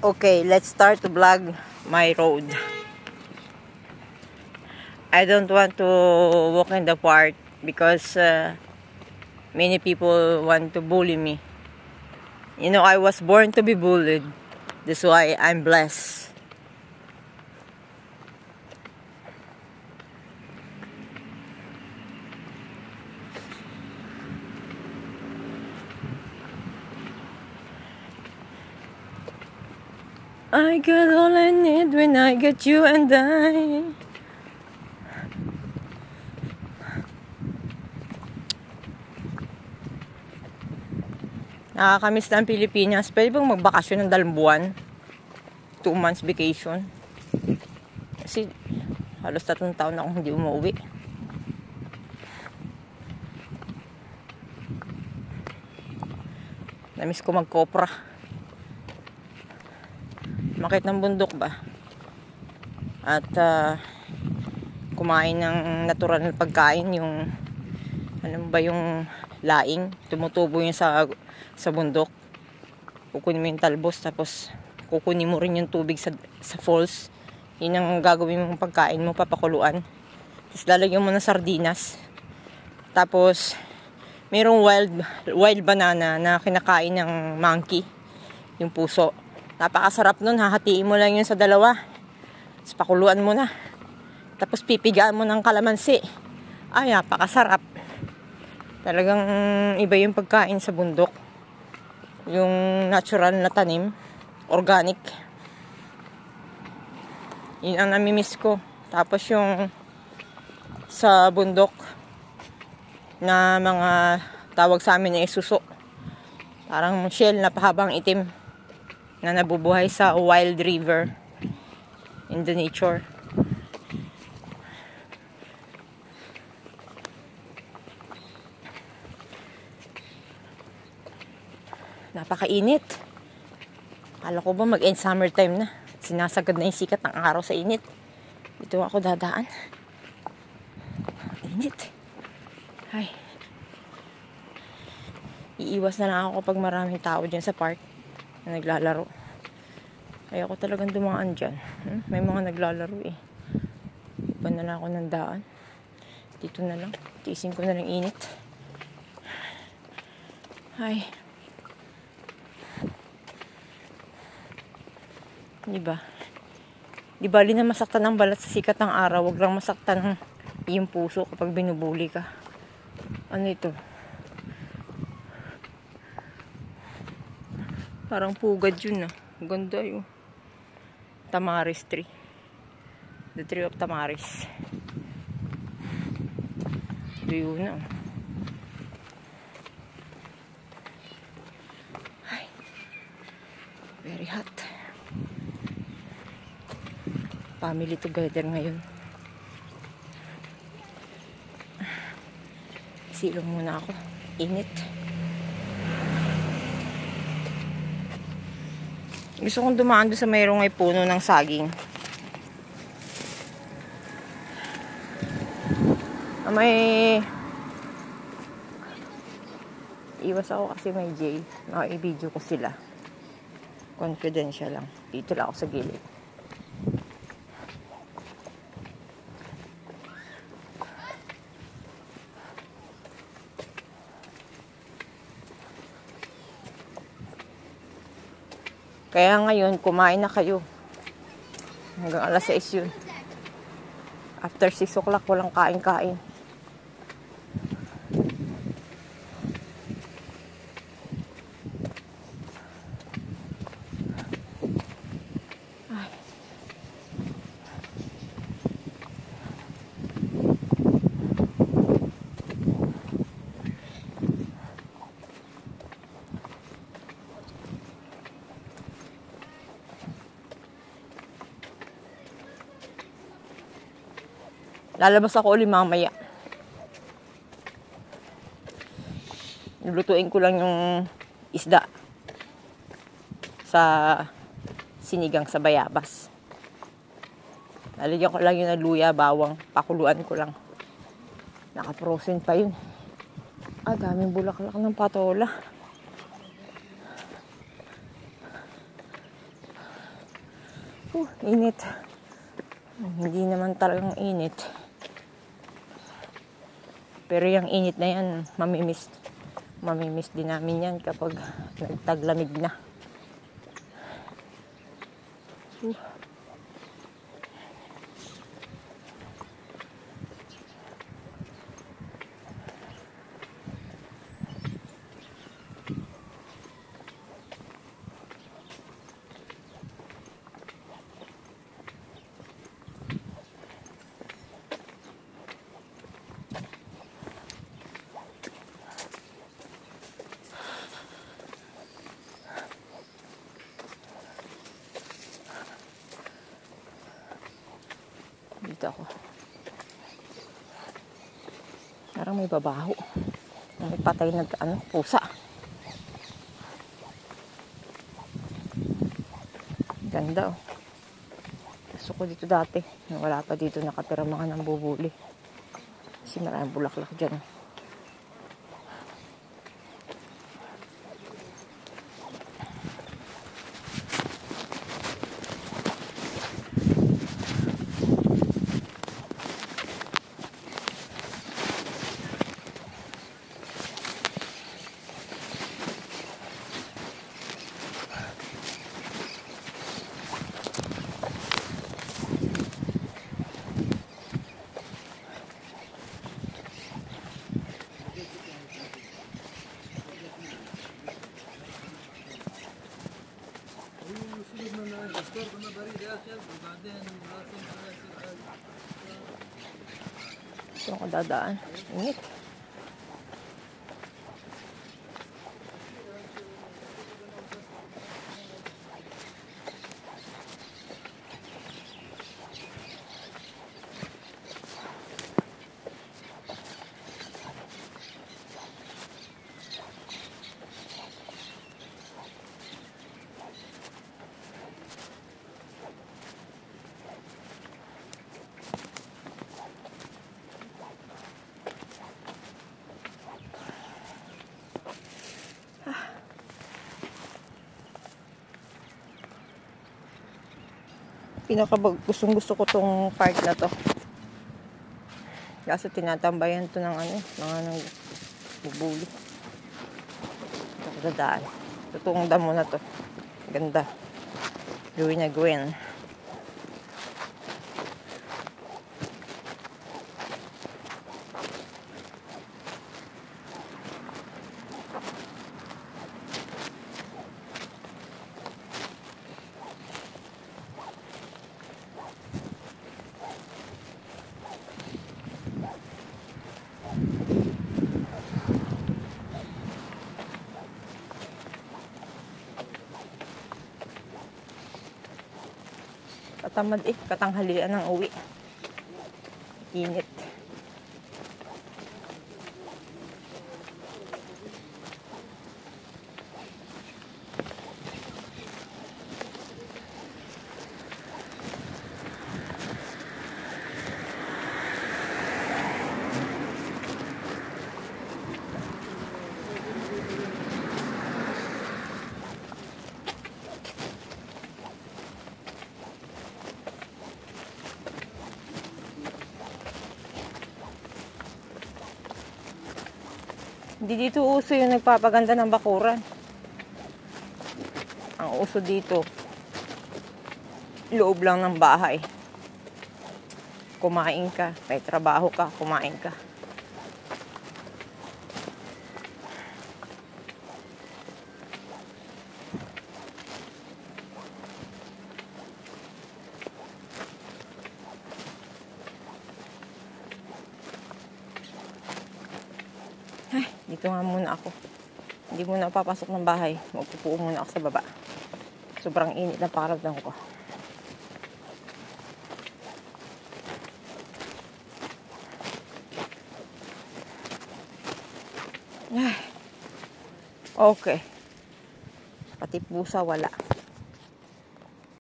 Okay, let's start to vlog my road. I don't want to walk in the park because many people want to bully me. You know, I was born to be bullied. That's why I'm blessed. I got all I need when I get you and I. Nakakamiss na ang Pilipinas. Pwede bang magbakasyon ng 2 buwan? 2 months vacation. Kasi halos 3 taon na akong hindi umuwi. Namiss ko mag-kopra. Makit ng bundok ba? At kumain ng natural na pagkain, yung ano ba yung laing, tumutubo yun sa bundok. Kukunin mo yung talbos, tapos kukunin mo rin yung tubig sa falls. Yun ang gagawin mong pagkain mo, papakuluan. Tapos lalagyan mo ng sardinas. Tapos mayroong wild banana na kinakain ng monkey, yung puso. Napakasarap nun, hahatiin mo lang yun sa 2. Tapos pakuluan mo na. Tapos pipigaan mo ng kalamansi. Ay, napakasarap. Talagang iba yung pagkain sa bundok. Yung natural na tanim, organic. Yun ang namimiss ko. Tapos yung sa bundok na mga tawag sa amin na isuso. Parang shell na pahabang itim na nabubuhay sa wild river in the nature. Napakainit. Akala ko ba mag-end summertime na? Sinasagad na yung sikat ng araw sa init. Dito ako dadaan. Init. Ay. Iiwas na lang ako kapag maraming tao dyan sa park na naglalaro. Ayoko talagang dumaan dyan. May mga naglalaro eh. Iba na lang ako ng daan. Dito na lang. Tiisin ko na lang init. Ay. Diba? Di bali na masaktan ang balat sa sikat ng araw. Huwag lang masaktan ang iyong puso kapag binubuli ka. Ano ito? Parang pugad yun ah. Ganda yun. Tamaris tree. The tree of tamaris. Ito yun ah. Ay. Very hot. Family together ngayon. Silong muna ako. Init. Gusto kong dumaan doon sa mayroong ay puno ng saging. May iwas ako kasi may jail. Naka-i-video ko sila. Confidential lang. Dito lang ako sa gilid. Kaya ngayon, kumain na kayo. Hanggang alas 6 yun. After 6 o'clock, walang kain-kain. Ay. Lalabas ako ulit mamaya. Lulutuin ko lang yung isda sa sinigang sa bayabas. Lalagyan ko lang yung luya, bawang, pakuluan ko lang. Naka-frozen pa yun. Daming bulaklak ng patola. Init. Hindi naman talagang init. Pero yung init na yan, mamimiss. Mamimiss din namin yan kapag nagtaglamig na. Dito ako. Parang may babaho. May patay na pusa. Ganda oh. Gusto ko dito dati. Wala pa dito nakatira mga nambubuli. Kasi maraming bulaklak dyan. Ito ako dadaan. Init. Gustong gusto ko tong park na to. Kaso tinatambayan to ng mga nang bubuli. Ito ko dadaan. Totoong damo na to. Ganda. Gawin na gawin. Katamad katanghalian ng uwi. Init. Hindi dito uso yung nagpapaganda ng bakuran. Ang uso dito, loob lang ng bahay. Kumain ka, may trabaho ka, kumain ka. Ay, dito nga muna ako. Hindi muna papasok ng bahay. Magpupuo muna ako sa baba. Sobrang init na pakiramdam ko. Ay. Okay. Pati pusa wala.